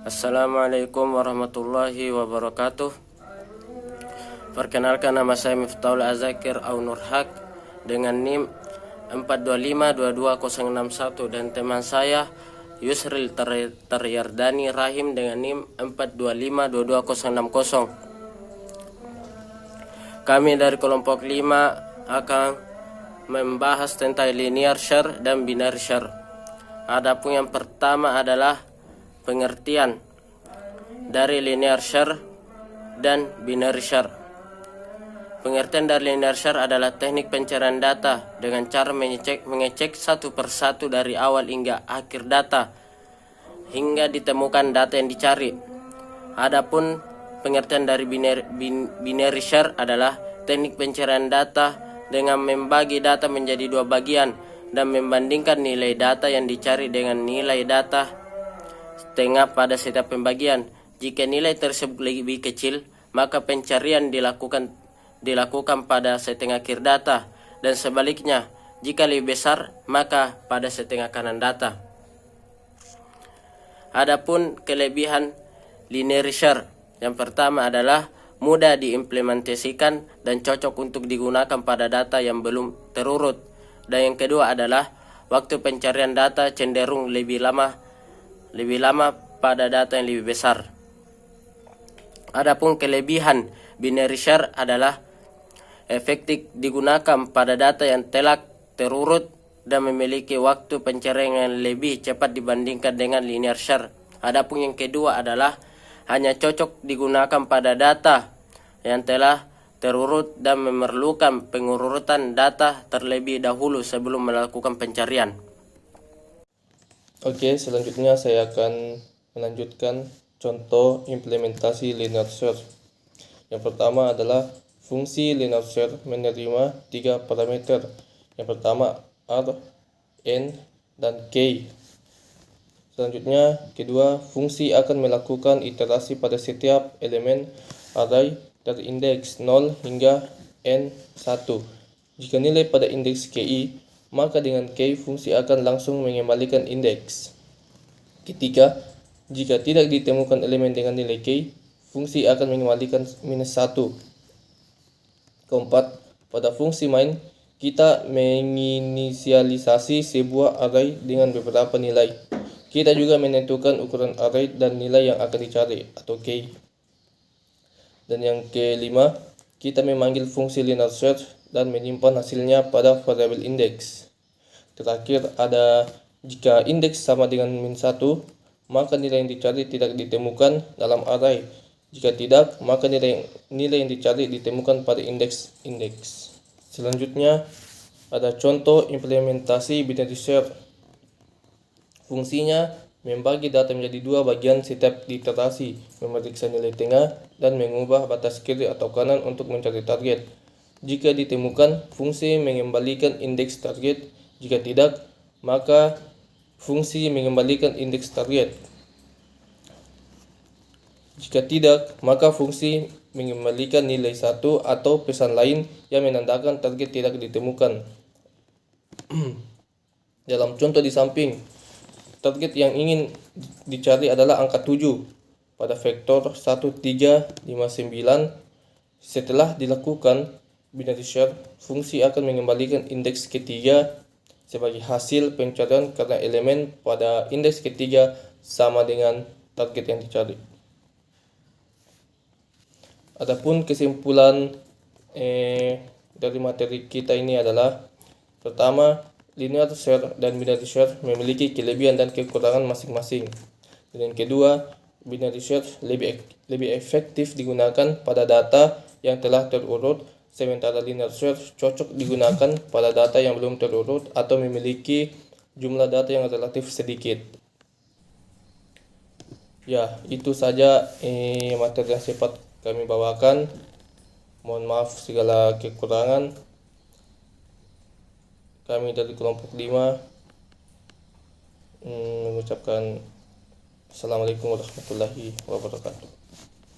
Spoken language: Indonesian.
Assalamualaikum warahmatullahi wabarakatuh. Perkenalkan, nama saya Miftahul Azakir Aunurhak dengan NIM 4252261 dan teman saya Yusril Taryardani Rahim dengan NIM 4252260. Kami dari kelompok 5 akan membahas tentang linear share dan binary share. Adapun yang pertama adalah pengertian dari linear share dan binary share. Pengertian dari linear share adalah teknik pencarian data dengan cara mengecek satu persatu dari awal hingga akhir data hingga ditemukan data yang dicari. Adapun pengertian dari binary share adalah teknik pencarian data dengan membagi data menjadi dua bagian dan membandingkan nilai data yang dicari dengan nilai data setengah pada setiap pembagian. Jika nilai tersebut lebih kecil, maka pencarian dilakukan pada setengah kiri data, dan sebaliknya, jika lebih besar, maka pada setengah kanan data. Adapun kelebihan linear share, yang pertama adalah mudah diimplementasikan dan cocok untuk digunakan pada data yang belum terurut. Dan yang kedua adalah waktu pencarian data cenderung lebih lama pada data yang lebih besar. Adapun kelebihan binary share adalah efektif digunakan pada data yang telah terurut dan memiliki waktu pencarian yang lebih cepat dibandingkan dengan linear share. Adapun yang kedua adalah hanya cocok digunakan pada data yang telah terurut dan memerlukan pengurutan data terlebih dahulu sebelum melakukan pencarian. Oke, selanjutnya saya akan melanjutkan contoh implementasi linear share. Yang pertama adalah fungsi linear share menerima 3 parameter. Yang pertama R, N, dan K. Selanjutnya, kedua, fungsi akan melakukan iterasi pada setiap elemen array dari indeks 0 hingga N1. Jika nilai pada indeks KI, maka dengan K fungsi akan langsung mengembalikan indeks. Ketiga, jika tidak ditemukan elemen dengan nilai K, fungsi akan mengembalikan -1. Keempat, pada fungsi main, kita menginisialisasi sebuah array dengan beberapa nilai. Kita juga menentukan ukuran array dan nilai yang akan dicari, atau K. Dan yang kelima, kita memanggil fungsi linear share dan menyimpan hasilnya pada variabel indeks. Terakhir ada jika indeks sama dengan -1, maka nilai yang dicari tidak ditemukan dalam array. Jika tidak, maka nilai yang dicari ditemukan pada indeks. Selanjutnya ada contoh implementasi binary share. Fungsinya membagi data menjadi dua bagian setiap iterasi, memeriksa nilai tengah, dan mengubah batas kiri atau kanan untuk mencari target. Jika ditemukan, fungsi mengembalikan indeks target. Jika tidak, maka fungsi mengembalikan indeks target. Jika tidak, maka fungsi mengembalikan nilai 1 atau pesan lain yang menandakan target tidak ditemukan. Dalam contoh di samping, target yang ingin dicari adalah angka 7 pada vektor 1359. Setelah dilakukan binary share, fungsi akan mengembalikan indeks ketiga sebagai hasil pencarian karena elemen pada indeks ketiga sama dengan target yang dicari. Adapun kesimpulan dari materi kita ini adalah, pertama, linear share dan binary share memiliki kelebihan dan kekurangan masing-masing. Dan yang kedua, binary share lebih efektif digunakan pada data yang telah terurut, sementara linear share cocok digunakan pada data yang belum terurut atau memiliki jumlah data yang relatif sedikit. Ya, itu saja materi yang sempat kami bawakan. Mohon maaf segala kekurangan. Kami dari kelompok 5 mengucapkan Assalamualaikum warahmatullahi wabarakatuh.